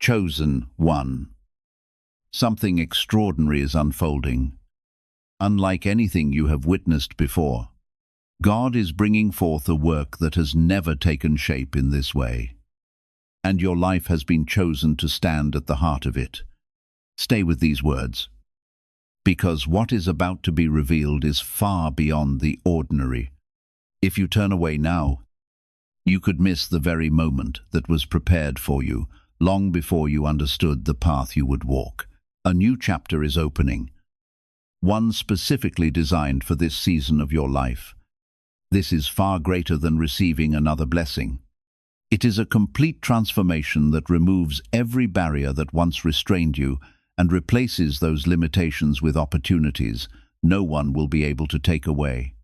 Chosen one. Something extraordinary is unfolding. Unlike anything you have witnessed before, God is bringing forth a work that has never taken shape in this way. And your life has been chosen to stand at the heart of it. Stay with these words, because what is about to be revealed is far beyond the ordinary. If you turn away now, you could miss the very moment that was prepared for you, long before you understood the path you would walk. A new chapter is opening, one specifically designed for this season of your life. This is far greater than receiving another blessing. It is a complete transformation that removes every barrier that once restrained you and replaces those limitations with opportunities no one will be able to take away.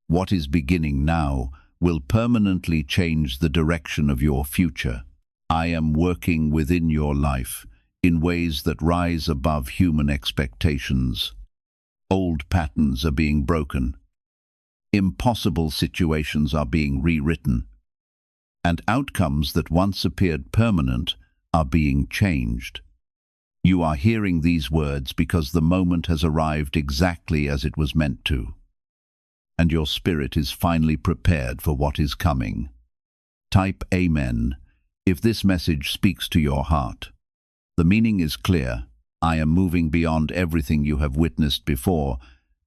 What is beginning now will permanently change the direction of your future. I am working within your life in ways that rise above human expectations. Old patterns are being broken. Impossible situations are being rewritten. And outcomes that once appeared permanent are being changed. You are hearing these words because the moment has arrived exactly as it was meant to. And your spirit is finally prepared for what is coming. Type Amen if this message speaks to your heart. The meaning is clear. I am moving beyond everything you have witnessed before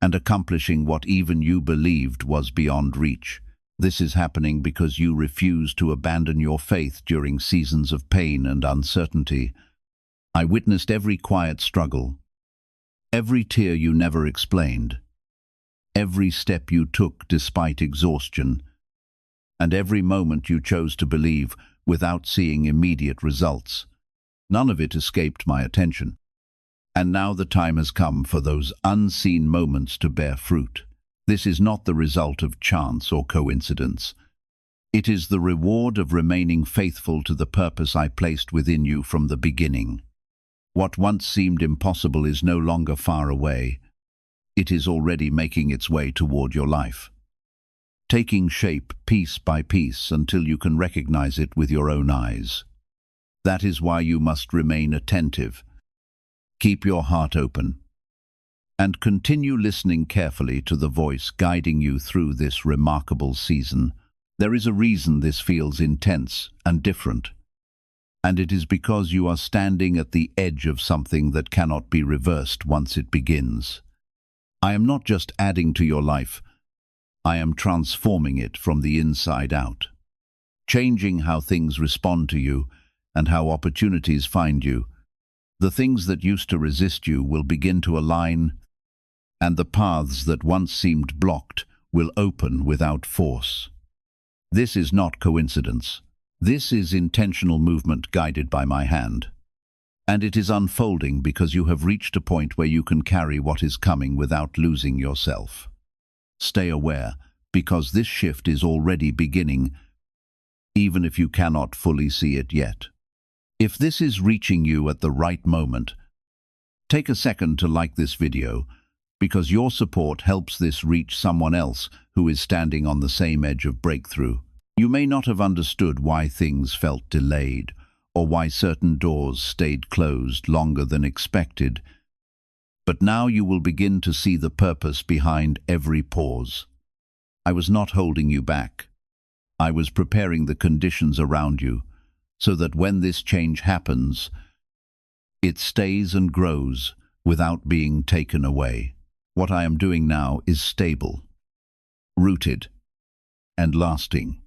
and accomplishing what even you believed was beyond reach. This is happening because you refuse to abandon your faith during seasons of pain and uncertainty. I witnessed every quiet struggle, every tear you never explained, every step you took despite exhaustion, and every moment you chose to believe without seeing immediate results. None of it escaped my attention. And now the time has come for those unseen moments to bear fruit. This is not the result of chance or coincidence. It is the reward of remaining faithful to the purpose I placed within you from the beginning. What once seemed impossible is no longer far away. It is already making its way toward your life, taking shape piece by piece until you can recognize it with your own eyes. That is why you must remain attentive. Keep your heart open, and continue listening carefully to the voice guiding you through this remarkable season. There is a reason this feels intense and different, and it is because you are standing at the edge of something that cannot be reversed once it begins. I am not just adding to your life, I am transforming it from the inside out, changing how things respond to you and how opportunities find you. The things that used to resist you will begin to align, and the paths that once seemed blocked will open without force. This is not coincidence. This is intentional movement guided by my hand. And it is unfolding because you have reached a point where you can carry what is coming without losing yourself. Stay aware, because this shift is already beginning, even if you cannot fully see it yet. If this is reaching you at the right moment, take a second to like this video, because your support helps this reach someone else who is standing on the same edge of breakthrough. You may not have understood why things felt delayed, or why certain doors stayed closed longer than expected, but now you will begin to see the purpose behind every pause. I was not holding you back. I was preparing the conditions around you, so that when this change happens, it stays and grows without being taken away. What I am doing now is stable, rooted, and lasting.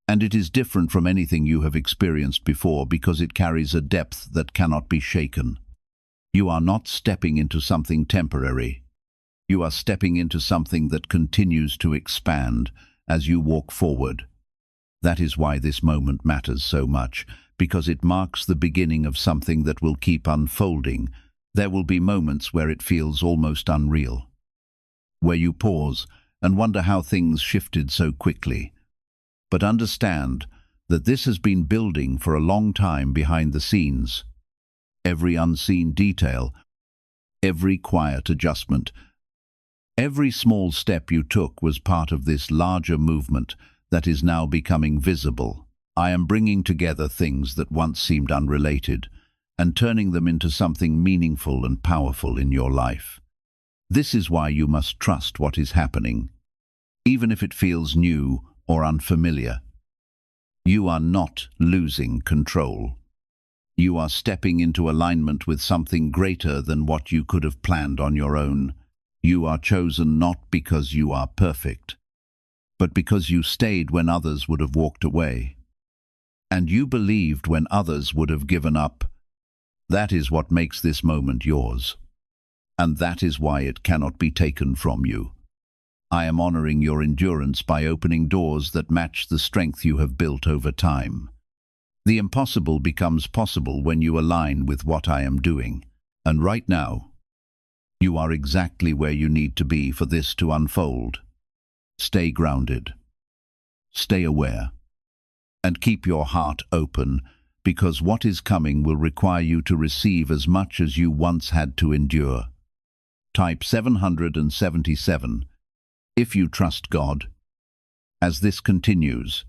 And it is different from anything you have experienced before because it carries a depth that cannot be shaken. You are not stepping into something temporary. You are stepping into something that continues to expand as you walk forward. That is why this moment matters so much, because it marks the beginning of something that will keep unfolding. There will be moments where it feels almost unreal, where you pause and wonder how things shifted so quickly. But understand that this has been building for a long time behind the scenes. Every unseen detail, every quiet adjustment, every small step you took was part of this larger movement that is now becoming visible. I am bringing together things that once seemed unrelated and turning them into something meaningful and powerful in your life. This is why you must trust what is happening, even if it feels new or unfamiliar. You are not losing control. You are stepping into alignment with something greater than what you could have planned on your own. You are chosen not because you are perfect, but because you stayed when others would have walked away. And you believed when others would have given up. That is what makes this moment yours. And that is why it cannot be taken from you. I am honoring your endurance by opening doors that match the strength you have built over time. The impossible becomes possible when you align with what I am doing. And right now, you are exactly where you need to be for this to unfold. Stay grounded. Stay aware. And keep your heart open, because what is coming will require you to receive as much as you once had to endure. Type 777. If you trust God. As this continues,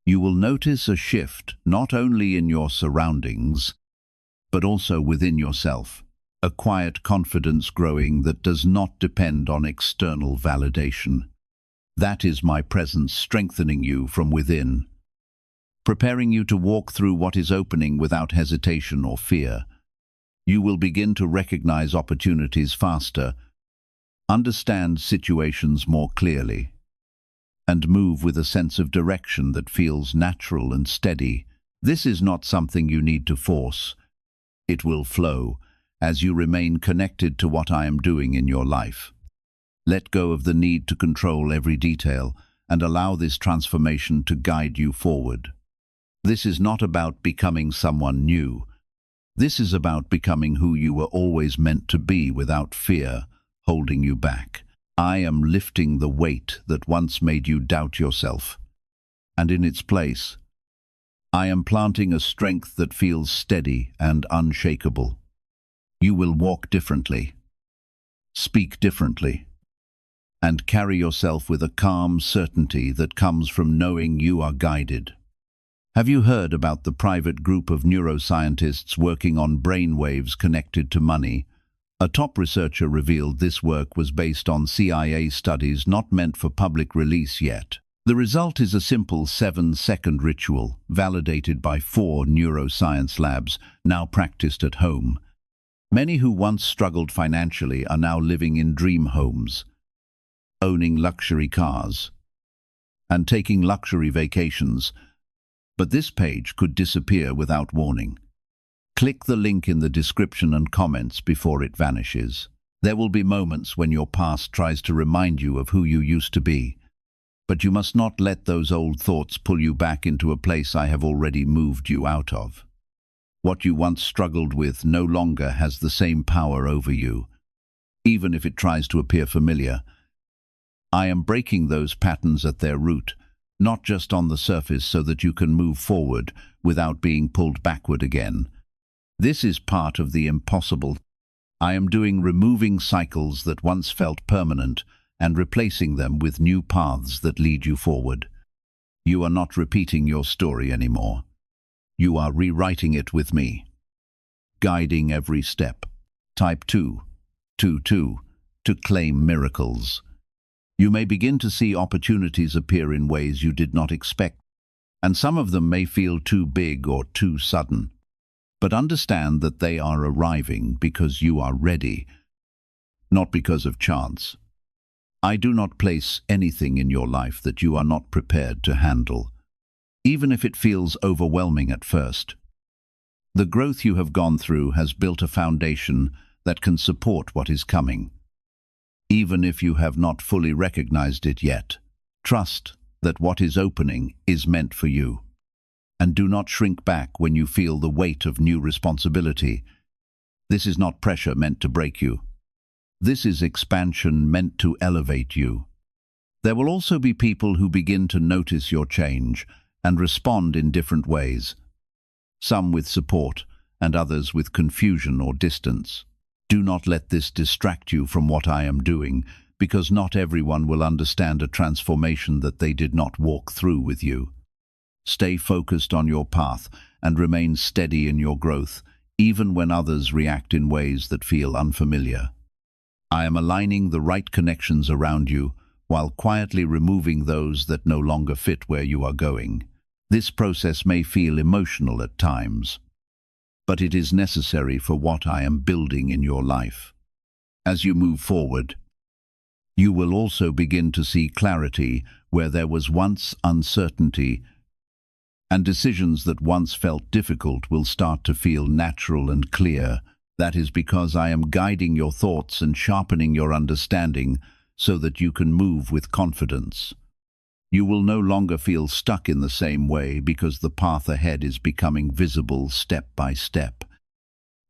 you will notice a shift not only in your surroundings, but also within yourself, a quiet confidence growing that does not depend on external validation. That is my presence strengthening you from within, preparing you to walk through what is opening without hesitation or fear. You will begin to recognize opportunities faster, understand situations more clearly, and move with a sense of direction that feels natural and steady. This is not something you need to force. It will flow as you remain connected to what I am doing in your life. Let go of the need to control every detail and allow this transformation to guide you forward. This is not about becoming someone new. This is about becoming who you were always meant to be without fear holding you back. I am lifting the weight that once made you doubt yourself, and in its place, I am planting a strength that feels steady and unshakable. You will walk differently, speak differently, and carry yourself with a calm certainty that comes from knowing you are guided. Have you heard about the private group of neuroscientists working on brain waves connected to money? A top researcher revealed this work was based on CIA studies not meant for public release yet. The result is a simple 7-second ritual, validated by 4 neuroscience labs, now practiced at home. Many who once struggled financially are now living in dream homes, owning luxury cars, and taking luxury vacations. But this page could disappear without warning. Click the link in the description and comments before it vanishes. There will be moments when your past tries to remind you of who you used to be, but you must not let those old thoughts pull you back into a place I have already moved you out of. What you once struggled with no longer has the same power over you, even if it tries to appear familiar. I am breaking those patterns at their root, not just on the surface, so that you can move forward without being pulled backward again. This is part of the impossible. I am removing cycles that once felt permanent and replacing them with new paths that lead you forward. You are not repeating your story anymore. You are rewriting it with me, guiding every step. Type 222 to claim miracles. You may begin to see opportunities appear in ways you did not expect, and some of them may feel too big or too sudden. But understand that they are arriving because you are ready, not because of chance. I do not place anything in your life that you are not prepared to handle, even if it feels overwhelming at first. The growth you have gone through has built a foundation that can support what is coming. Even if you have not fully recognized it yet, trust that what is opening is meant for you. And do not shrink back when you feel the weight of new responsibility. This is not pressure meant to break you. This is expansion meant to elevate you. There will also be people who begin to notice your change and respond in different ways, some with support and others with confusion or distance. Do not let this distract you from what I am doing, because not everyone will understand a transformation that they did not walk through with you. Stay focused on your path and remain steady in your growth, even when others react in ways that feel unfamiliar. I am aligning the right connections around you while quietly removing those that no longer fit where you are going. This process may feel emotional at times, but it is necessary for what I am building in your life. As you move forward, you will also begin to see clarity where there was once uncertainty, and decisions that once felt difficult will start to feel natural and clear. That is because I am guiding your thoughts and sharpening your understanding so that you can move with confidence. You will no longer feel stuck in the same way because the path ahead is becoming visible step by step.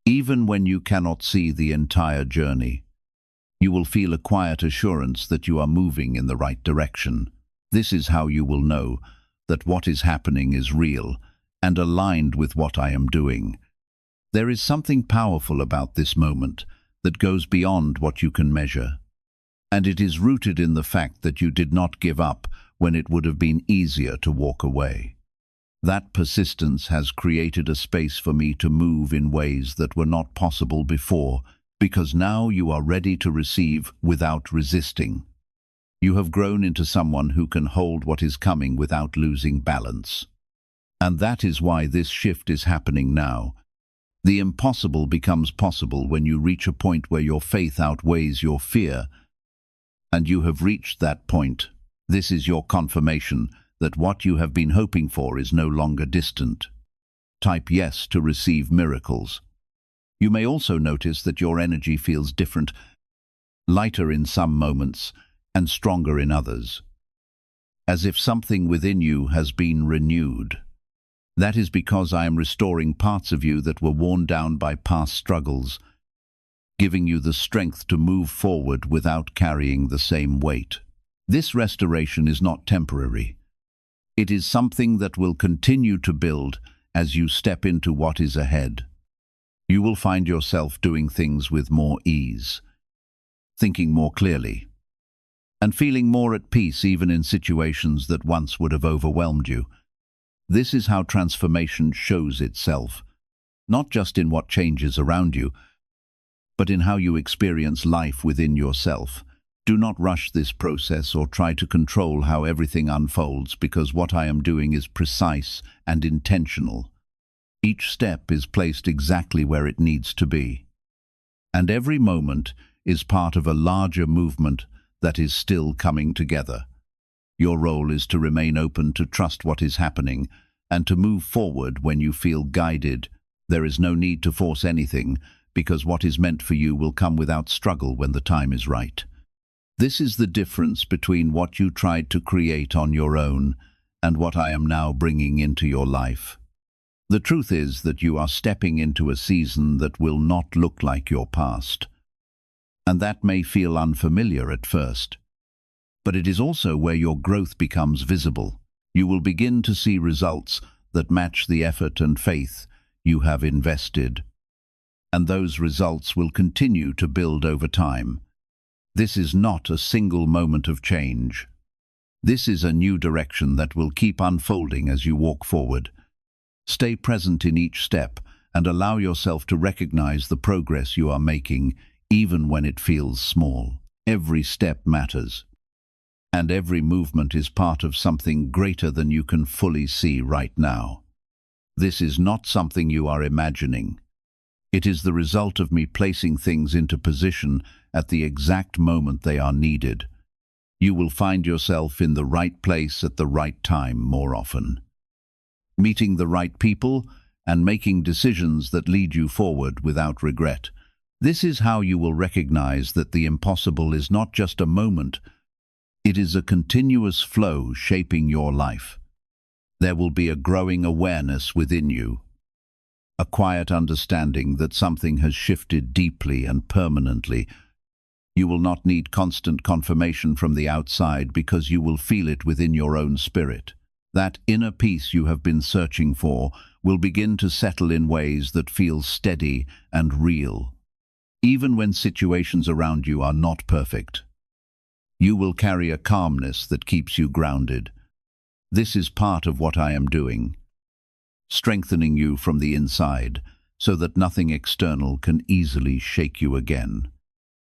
Even when you cannot see the entire journey, you will feel a quiet assurance that you are moving in the right direction. This is how you will know that what is happening is real and aligned with what I am doing. There is something powerful about this moment that goes beyond what you can measure, and it is rooted in the fact that you did not give up when it would have been easier to walk away. That persistence has created a space for me to move in ways that were not possible before, because now you are ready to receive without resisting. You have grown into someone who can hold what is coming without losing balance. And that is why this shift is happening now. The impossible becomes possible when you reach a point where your faith outweighs your fear, and you have reached that point. This is your confirmation that what you have been hoping for is no longer distant. Type yes to receive miracles. You may also notice that your energy feels different, lighter in some moments and stronger in others, as if something within you has been renewed. That is because I am restoring parts of you that were worn down by past struggles, giving you the strength to move forward without carrying the same weight. This restoration is not temporary. It is something that will continue to build as you step into what is ahead. You will find yourself doing things with more ease, thinking more clearly, and feeling more at peace even in situations that once would have overwhelmed you. This is how transformation shows itself, not just in what changes around you, but in how you experience life within yourself. Do not rush this process or try to control how everything unfolds, because what I am doing is precise and intentional. Each step is placed exactly where it needs to be, and every moment is part of a larger movement that is still coming together. Your role is to remain open, to trust what is happening, and to move forward when you feel guided. There is no need to force anything, because what is meant for you will come without struggle when the time is right. This is the difference between what you tried to create on your own and what I am now bringing into your life. The truth is that you are stepping into a season that will not look like your past, and that may feel unfamiliar at first. But it is also where your growth becomes visible. You will begin to see results that match the effort and faith you have invested, and those results will continue to build over time. This is not a single moment of change. This is a new direction that will keep unfolding as you walk forward. Stay present in each step and allow yourself to recognize the progress you are making, even when it feels small. Every step matters, and every movement is part of something greater than you can fully see right now. This is not something you are imagining. It is the result of me placing things into position at the exact moment they are needed. You will find yourself in the right place at the right time more often, meeting the right people and making decisions that lead you forward without regret. This is how you will recognize that the impossible is not just a moment, it is a continuous flow shaping your life. There will be a growing awareness within you, a quiet understanding that something has shifted deeply and permanently. You will not need constant confirmation from the outside, because you will feel it within your own spirit. That inner peace you have been searching for will begin to settle in ways that feel steady and real. Even when situations around you are not perfect, you will carry a calmness that keeps you grounded. This is part of what I am doing, strengthening you from the inside so that nothing external can easily shake you again.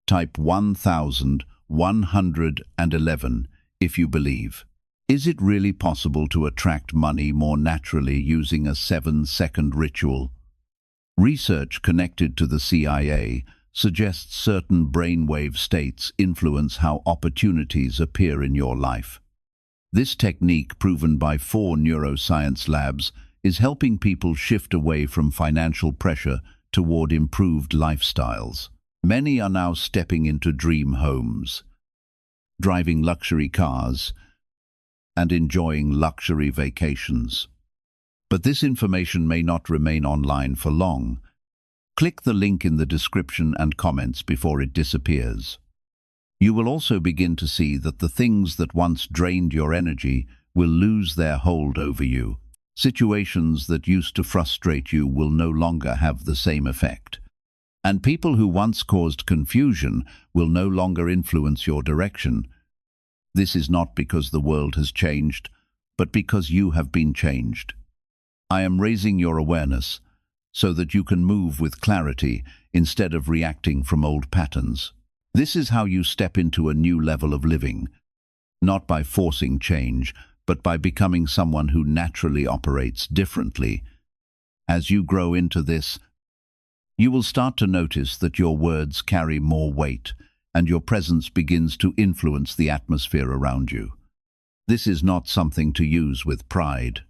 Type 1111 if you believe. Is it really possible to attract money more naturally using a 7-second ritual? Research connected to the CIA suggests certain brainwave states influence how opportunities appear in your life. This technique, proven by 4 neuroscience labs, is helping people shift away from financial pressure toward improved lifestyles. Many are now stepping into dream homes, driving luxury cars, and enjoying luxury vacations. But this information may not remain online for long. Click the link in the description and comments before it disappears. You will also begin to see that the things that once drained your energy will lose their hold over you. Situations that used to frustrate you will no longer have the same effect. And people who once caused confusion will no longer influence your direction. This is not because the world has changed, but because you have been changed. I am raising your awareness so that you can move with clarity instead of reacting from old patterns. This is how you step into a new level of living, not by forcing change, but by becoming someone who naturally operates differently. As you grow into this, you will start to notice that your words carry more weight, and your presence begins to influence the atmosphere around you. This is not something to use with pride,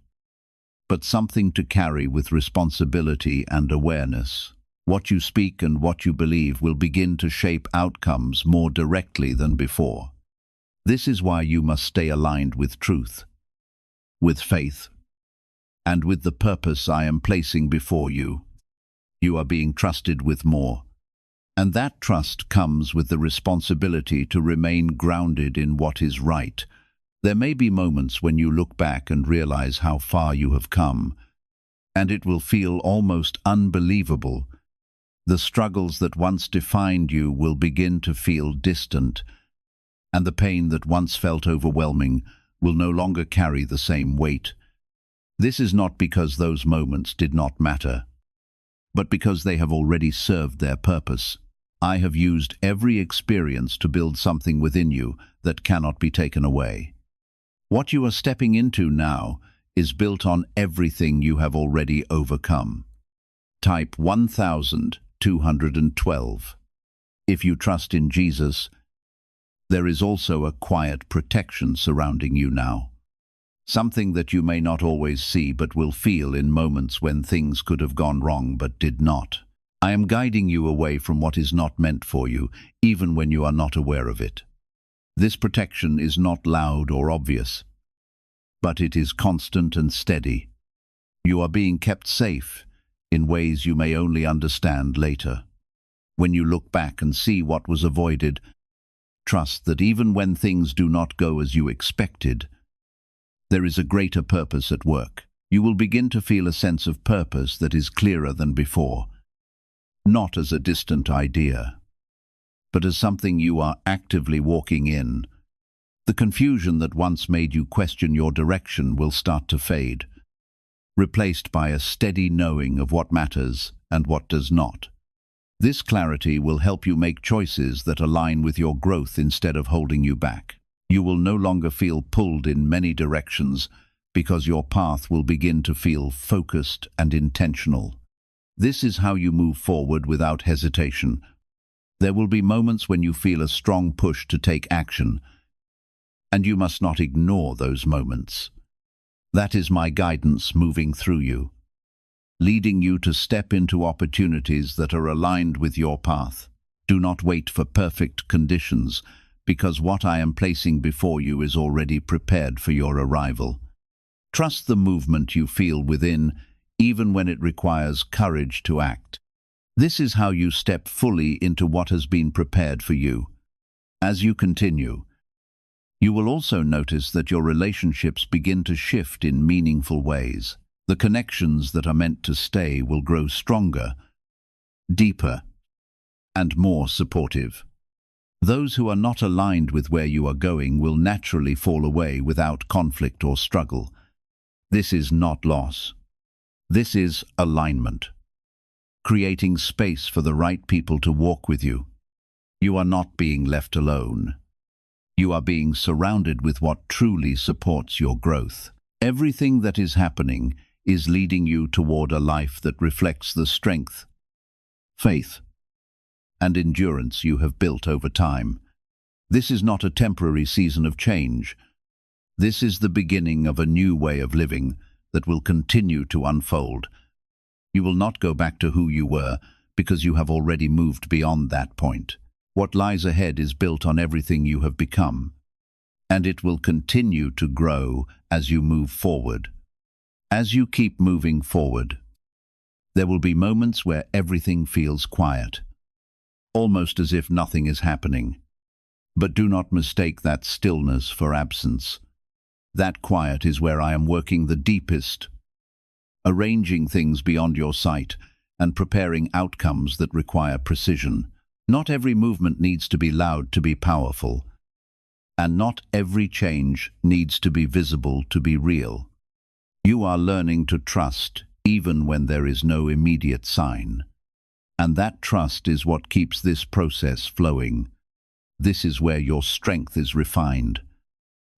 but something to carry with responsibility and awareness. What you speak and what you believe will begin to shape outcomes more directly than before. This is why you must stay aligned with truth, with faith, and with the purpose I am placing before you. You are being trusted with more. And that trust comes with the responsibility to remain grounded in what is right. There may be moments when you look back and realize how far you have come, and it will feel almost unbelievable. The struggles that once defined you will begin to feel distant, and the pain that once felt overwhelming will no longer carry the same weight. This is not because those moments did not matter, but because they have already served their purpose. I have used every experience to build something within you that cannot be taken away. What you are stepping into now is built on everything you have already overcome. Type 1212. If you trust in Jesus, there is also a quiet protection surrounding you now. Something that you may not always see but will feel in moments when things could have gone wrong but did not. I am guiding you away from what is not meant for you, even when you are not aware of it. This protection is not loud or obvious, but it is constant and steady. You are being kept safe in ways you may only understand later. When you look back and see what was avoided, trust that even when things do not go as you expected, there is a greater purpose at work. You will begin to feel a sense of purpose that is clearer than before. Not as a distant idea, but as something you are actively walking in. The confusion that once made you question your direction will start to fade, replaced by a steady knowing of what matters and what does not. This clarity will help you make choices that align with your growth instead of holding you back. You will no longer feel pulled in many directions because your path will begin to feel focused and intentional. This is how you move forward without hesitation. There will be moments when you feel a strong push to take action, and you must not ignore those moments. That is my guidance moving through you, leading you to step into opportunities that are aligned with your path. Do not wait for perfect conditions, because what I am placing before you is already prepared for your arrival. Trust the movement you feel within, even when it requires courage to act. This is how you step fully into what has been prepared for you. As you continue, you will also notice that your relationships begin to shift in meaningful ways. The connections that are meant to stay will grow stronger, deeper, and more supportive. Those who are not aligned with where you are going will naturally fall away without conflict or struggle. This is not loss. This is alignment. Creating space for the right people to walk with you. You are not being left alone. You are being surrounded with what truly supports your growth. Everything that is happening is leading you toward a life that reflects the strength, faith, and endurance you have built over time. This is not a temporary season of change. This is the beginning of a new way of living that will continue to unfold. You will not go back to who you were because you have already moved beyond that point. What lies ahead is built on everything you have become, and it will continue to grow as you move forward. As you keep moving forward, there will be moments where everything feels quiet, almost as if nothing is happening. But do not mistake that stillness for absence. That quiet is where I am working the deepest, arranging things beyond your sight and preparing outcomes that require precision. Not every movement needs to be loud to be powerful, and not every change needs to be visible to be real. You are learning to trust even when there is no immediate sign. And that trust is what keeps this process flowing. This is where your strength is refined.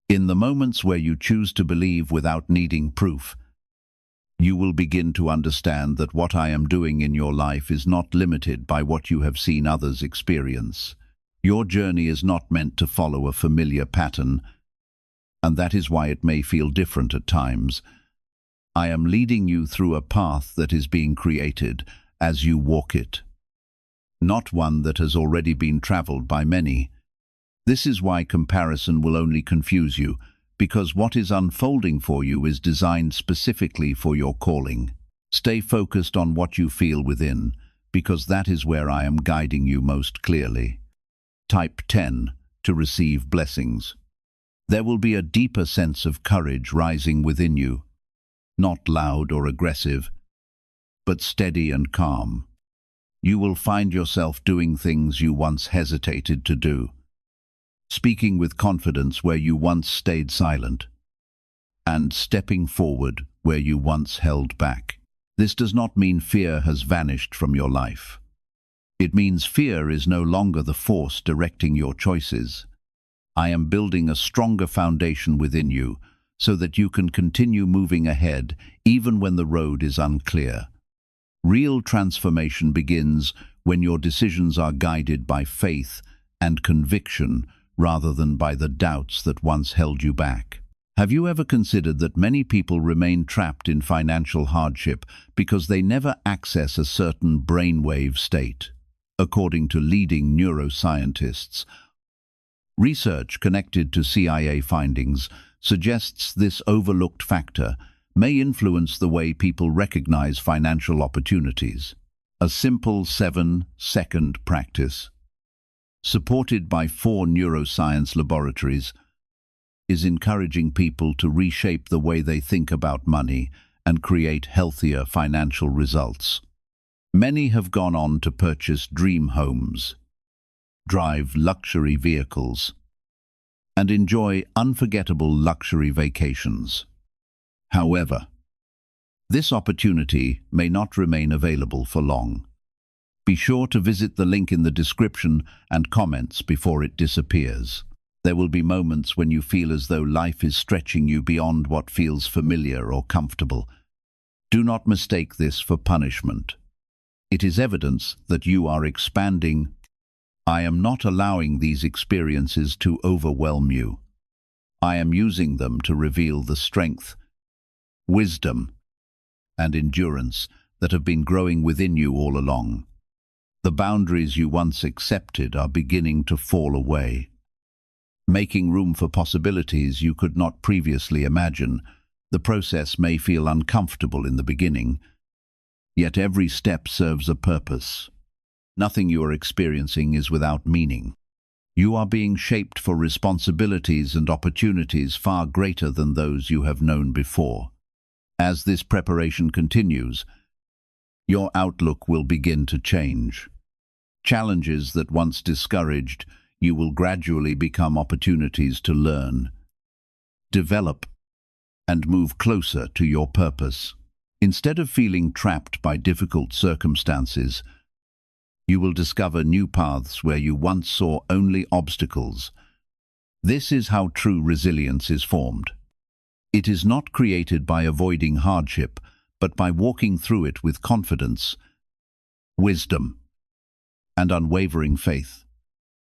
In the moments where you choose to believe without needing proof, you will begin to understand that what I am doing in your life is not limited by what you have seen others experience. Your journey is not meant to follow a familiar pattern, and that is why it may feel different at times. I am leading you through a path that is being created as you walk it, not one that has already been traveled by many. This is why comparison will only confuse you, because what is unfolding for you is designed specifically for your calling. Stay focused on what you feel within, because that is where I am guiding you most clearly. Type 10 to receive blessings. There will be a deeper sense of courage rising within you, not loud or aggressive, but steady and calm. You will find yourself doing things you once hesitated to do, speaking with confidence where you once stayed silent, and stepping forward where you once held back. This does not mean fear has vanished from your life. It means fear is no longer the force directing your choices. I am building a stronger foundation within you so that you can continue moving ahead even when the road is unclear. Real transformation begins when your decisions are guided by faith and conviction rather than by the doubts that once held you back. Have you ever considered that many people remain trapped in financial hardship because they never access a certain brainwave state? According to leading neuroscientists, research connected to CIA findings suggests this overlooked factor may influence the way people recognize financial opportunities. A simple 7-second practice, supported by 4 neuroscience laboratories, is encouraging people to reshape the way they think about money and create healthier financial results. Many have gone on to purchase dream homes, drive luxury vehicles, and enjoy unforgettable luxury vacations. However, this opportunity may not remain available for long. Be sure to visit the link in the description and comments before it disappears. There will be moments when you feel as though life is stretching you beyond what feels familiar or comfortable. Do not mistake this for punishment. It is evidence that you are expanding. I am not allowing these experiences to overwhelm you. I am using them to reveal the strength, wisdom, and endurance that have been growing within you all along. The boundaries you once accepted are beginning to fall away, making room for possibilities you could not previously imagine. The process may feel uncomfortable in the beginning, yet every step serves a purpose. Nothing you are experiencing is without meaning. You are being shaped for responsibilities and opportunities far greater than those you have known before. As this preparation continues, your outlook will begin to change. Challenges that once discouraged you will gradually become opportunities to learn, develop, and move closer to your purpose. Instead of feeling trapped by difficult circumstances, you will discover new paths where you once saw only obstacles. This is how true resilience is formed. It is not created by avoiding hardship, but by walking through it with confidence, wisdom, and unwavering faith.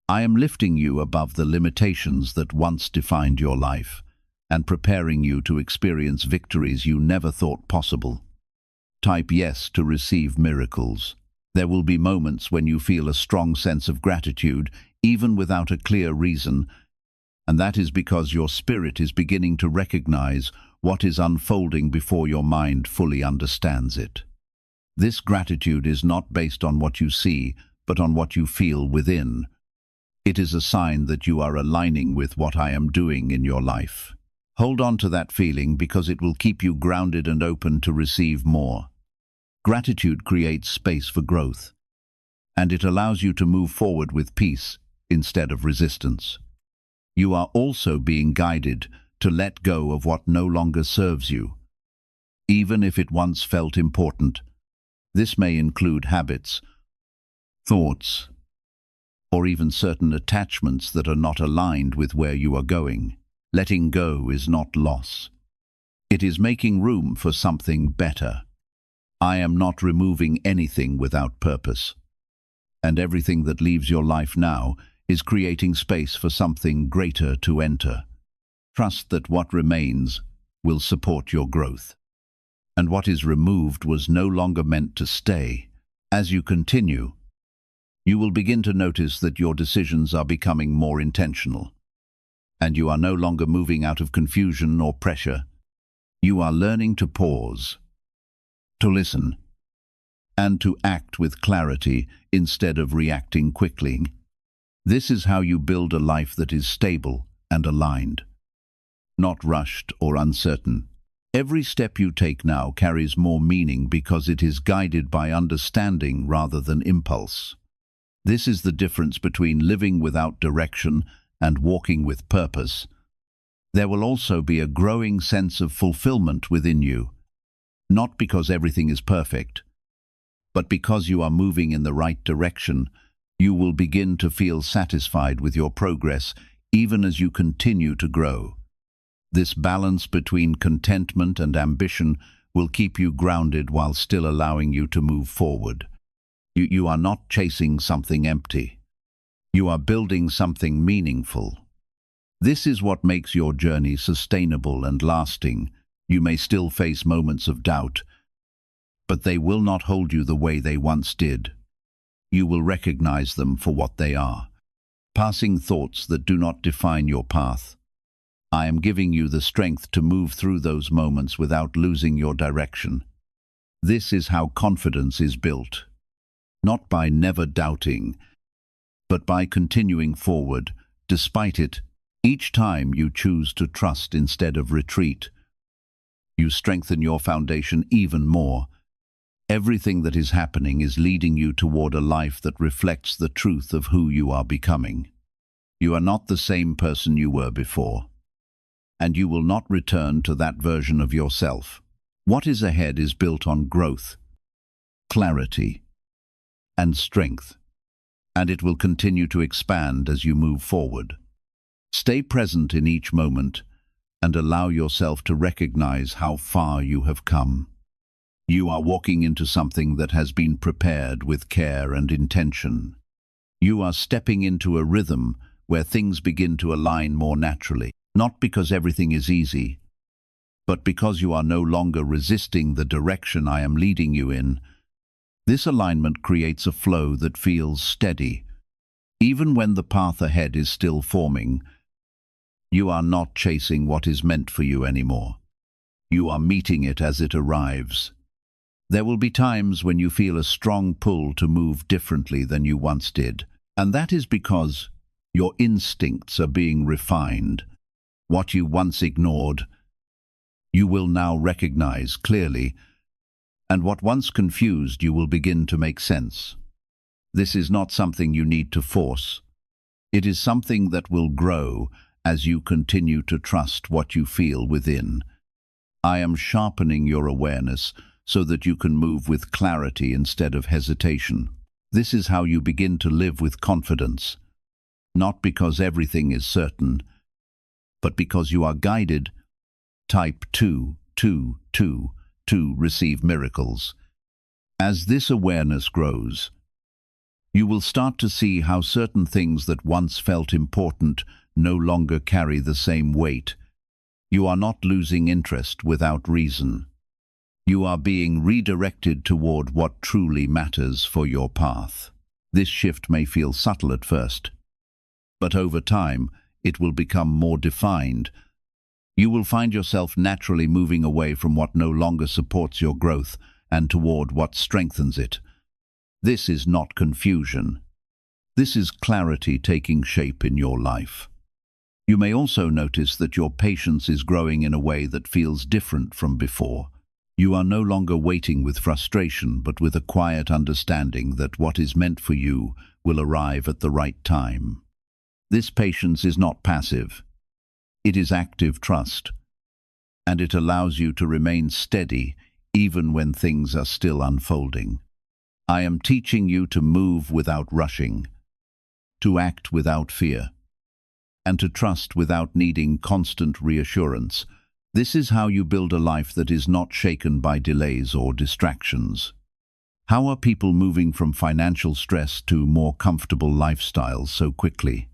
I am lifting you above the limitations that once defined your life, and preparing you to experience victories you never thought possible. Type yes to receive miracles. There will be moments when you feel a strong sense of gratitude, even without a clear reason, and that is because your spirit is beginning to recognize what is unfolding before your mind fully understands it. This gratitude is not based on what you see, but on what you feel within. It is a sign that you are aligning with what I am doing in your life. Hold on to that feeling because it will keep you grounded and open to receive more. Gratitude creates space for growth, and it allows you to move forward with peace instead of resistance. You are also being guided to let go of what no longer serves you, even if it once felt important. This may include habits, thoughts, or even certain attachments that are not aligned with where you are going. Letting go is not loss. It is making room for something better. I am not removing anything without purpose, and everything that leaves your life now is creating space for something greater to enter. Trust that what remains will support your growth, and what is removed was no longer meant to stay. As you continue, you will begin to notice that your decisions are becoming more intentional, and you are no longer moving out of confusion or pressure. You are learning to pause, to listen, and to act with clarity instead of reacting quickly. This is how you build a life that is stable and aligned, not rushed or uncertain. Every step you take now carries more meaning because it is guided by understanding rather than impulse. This is the difference between living without direction and walking with purpose. There will also be a growing sense of fulfillment within you, not because everything is perfect, but because you are moving in the right direction. You will begin to feel satisfied with your progress even as you continue to grow. This balance between contentment and ambition will keep you grounded while still allowing you to move forward. You are not chasing something empty. You are building something meaningful. This is what makes your journey sustainable and lasting. You may still face moments of doubt, but they will not hold you the way they once did. You will recognize them for what they are, passing thoughts that do not define your path. I am giving you the strength to move through those moments without losing your direction. This is how confidence is built, not by never doubting, but by continuing forward, despite it. Each time you choose to trust instead of retreat, you strengthen your foundation even more. Everything that is happening is leading you toward a life that reflects the truth of who you are becoming. You are not the same person you were before, and you will not return to that version of yourself. What is ahead is built on growth, clarity, and strength, and it will continue to expand as you move forward. Stay present in each moment and allow yourself to recognize how far you have come. You are walking into something that has been prepared with care and intention. You are stepping into a rhythm where things begin to align more naturally, not because everything is easy, but because you are no longer resisting the direction I am leading you in. This alignment creates a flow that feels steady. Even when the path ahead is still forming, you are not chasing what is meant for you anymore. You are meeting it as it arrives. There will be times when you feel a strong pull to move differently than you once did, and that is because your instincts are being refined. What you once ignored, you will now recognize clearly, and what once confused you will begin to make sense. This is not something you need to force. It is something that will grow as you continue to trust what you feel within. I am sharpening your awareness so that you can move with clarity instead of hesitation. This is how you begin to live with confidence, not because everything is certain, but because you are guided. Type 2, 2, 2, to receive miracles. As this awareness grows, you will start to see how certain things that once felt important no longer carry the same weight. You are not losing interest without reason. You are being redirected toward what truly matters for your path. This shift may feel subtle at first, but over time it will become more defined. You will find yourself naturally moving away from what no longer supports your growth and toward what strengthens it. This is not confusion. This is clarity taking shape in your life. You may also notice that your patience is growing in a way that feels different from before. You are no longer waiting with frustration, but with a quiet understanding that what is meant for you will arrive at the right time. This patience is not passive. It is active trust, and it allows you to remain steady even when things are still unfolding. I am teaching you to move without rushing, to act without fear, and to trust without needing constant reassurance. This is how you build a life that is not shaken by delays or distractions. How are people moving from financial stress to more comfortable lifestyles so quickly?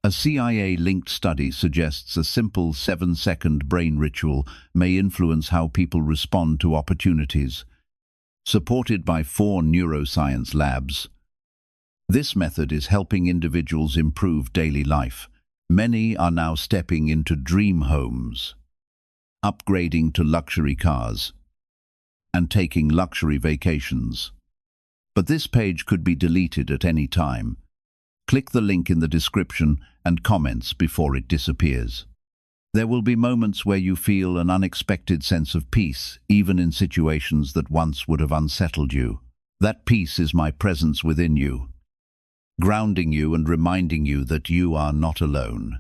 A CIA-linked study suggests a simple 7-second brain ritual may influence how people respond to opportunities. Supported by 4 neuroscience labs, this method is helping individuals improve daily life. Many are now stepping into dream homes, upgrading to luxury cars, and taking luxury vacations. But this page could be deleted at any time. Click the link in the description and comments before it disappears. There will be moments where you feel an unexpected sense of peace, even in situations that once would have unsettled you. That peace is my presence within you, grounding you and reminding you that you are not alone.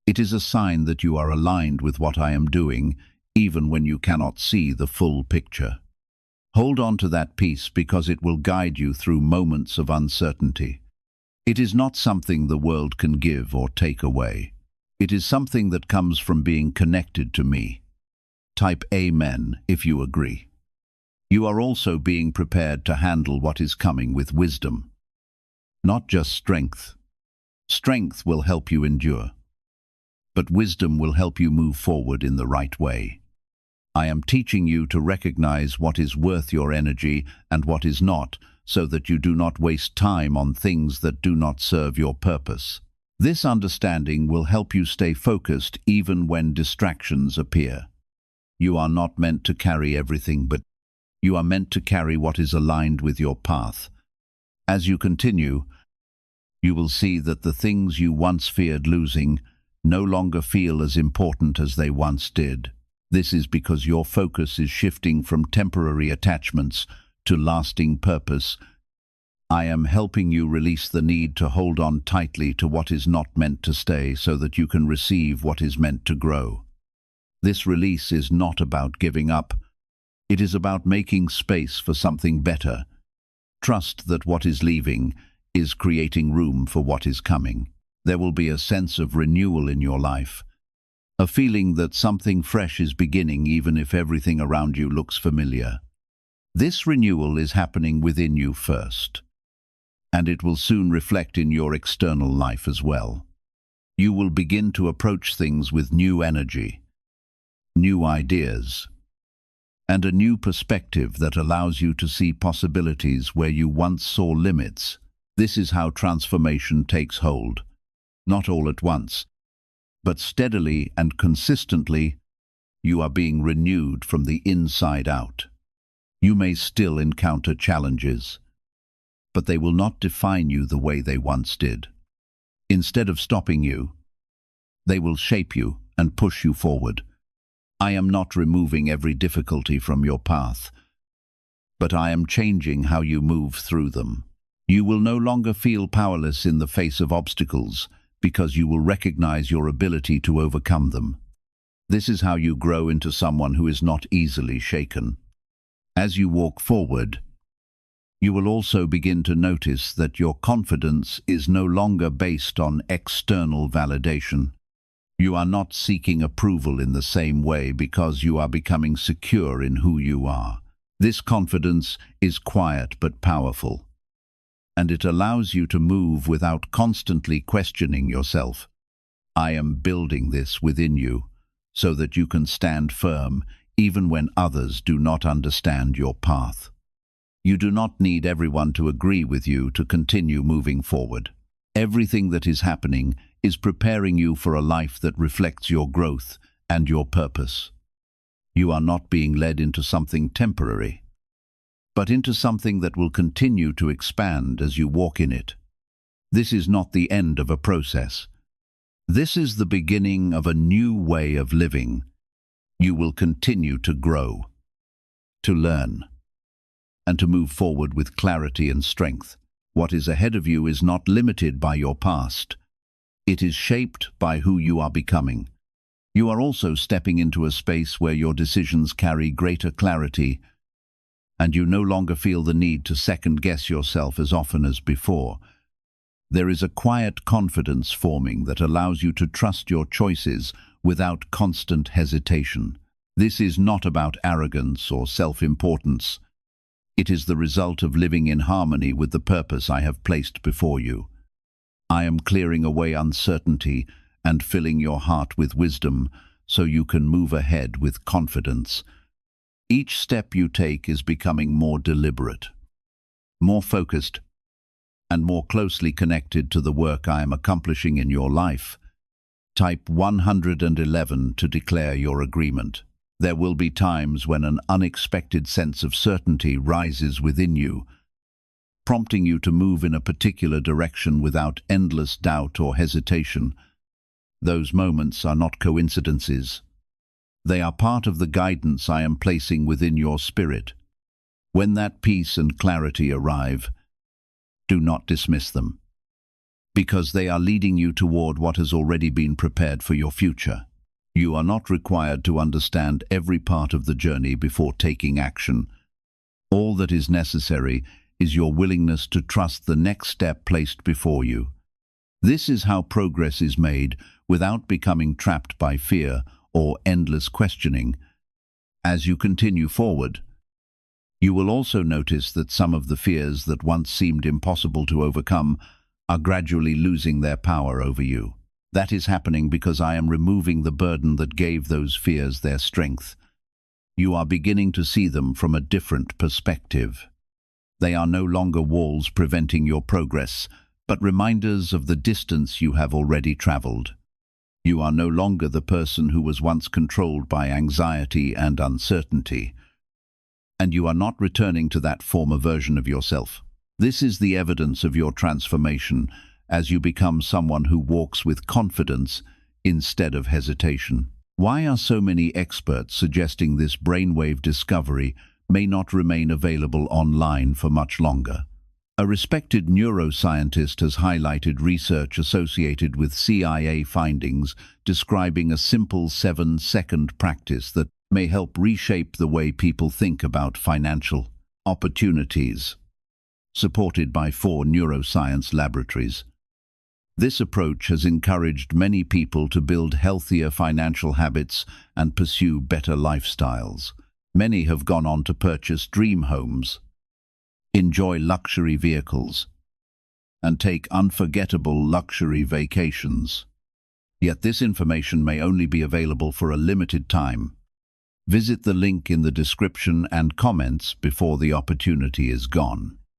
It is a sign that you are aligned with what I am doing, even when you cannot see the full picture. Hold on to that peace because it will guide you through moments of uncertainty. It is not something the world can give or take away. It is something that comes from being connected to me. Type Amen if you agree. You are also being prepared to handle what is coming with wisdom, not just strength. Strength will help you endure, but wisdom will help you move forward in the right way. I am teaching you to recognize what is worth your energy and what is not, so that you do not waste time on things that do not serve your purpose. This understanding will help you stay focused even when distractions appear. You are not meant to carry everything, but you are meant to carry what is aligned with your path. As you continue, you will see that the things you once feared losing no longer feel as important as they once did. This is because your focus is shifting from temporary attachments to lasting purpose. I am helping you release the need to hold on tightly to what is not meant to stay so that you can receive what is meant to grow. This release is not about giving up. It is about making space for something better. Trust that what is leaving is creating room for what is coming. There will be a sense of renewal in your life, a feeling that something fresh is beginning even if everything around you looks familiar. This renewal is happening within you first, and it will soon reflect in your external life as well. You will begin to approach things with new energy, new ideas, and a new perspective that allows you to see possibilities where you once saw limits. This is how transformation takes hold, not all at once, but steadily and consistently. You are being renewed from the inside out. You may still encounter challenges, but they will not define you the way they once did. Instead of stopping you, they will shape you and push you forward. I am not removing every difficulty from your path, but I am changing how you move through them. You will no longer feel powerless in the face of obstacles because you will recognize your ability to overcome them. This is how you grow into someone who is not easily shaken. As you walk forward, you will also begin to notice that your confidence is no longer based on external validation. You are not seeking approval in the same way because you are becoming secure in who you are. This confidence is quiet but powerful, and it allows you to move without constantly questioning yourself. I am building this within you so that you can stand firm even when others do not understand your path. You do not need everyone to agree with you to continue moving forward. Everything that is happening is preparing you for a life that reflects your growth and your purpose. You are not being led into something temporary, but into something that will continue to expand as you walk in it. This is not the end of a process. This is the beginning of a new way of living. You will continue to grow, to learn, and to move forward with clarity and strength. What is ahead of you is not limited by your past. It is shaped by who you are becoming. You are also stepping into a space where your decisions carry greater clarity, and you no longer feel the need to second-guess yourself as often as before. There is a quiet confidence forming that allows you to trust your choices without constant hesitation. This is not about arrogance or self-importance. It is the result of living in harmony with the purpose I have placed before you. I am clearing away uncertainty and filling your heart with wisdom so you can move ahead with confidence. Each step you take is becoming more deliberate, more focused, and more closely connected to the work I am accomplishing in your life. Type 111 to declare your agreement. There will be times when an unexpected sense of certainty rises within you, prompting you to move in a particular direction without endless doubt or hesitation. Those moments are not coincidences. They are part of the guidance I am placing within your spirit. When that peace and clarity arrive, do not dismiss them, because they are leading you toward what has already been prepared for your future. You are not required to understand every part of the journey before taking action. All that is necessary is your willingness to trust the next step placed before you. This is how progress is made without becoming trapped by fear or endless questioning. As you continue forward, you will also notice that some of the fears that once seemed impossible to overcome are gradually losing their power over you. That is happening because I am removing the burden that gave those fears their strength. You are beginning to see them from a different perspective. They are no longer walls preventing your progress, but reminders of the distance you have already traveled. You are no longer the person who was once controlled by anxiety and uncertainty, and you are not returning to that former version of yourself. This is the evidence of your transformation as you become someone who walks with confidence instead of hesitation. Why are so many experts suggesting this brainwave discovery may not remain available online for much longer? A respected neuroscientist has highlighted research associated with CIA findings describing a simple 7-second practice that may help reshape the way people think about financial opportunities, supported by 4 neuroscience laboratories. This approach has encouraged many people to build healthier financial habits and pursue better lifestyles. Many have gone on to purchase dream homes, enjoy luxury vehicles, and take unforgettable luxury vacations. Yet this information may only be available for a limited time. Visit the link in the description and comments before the opportunity is gone.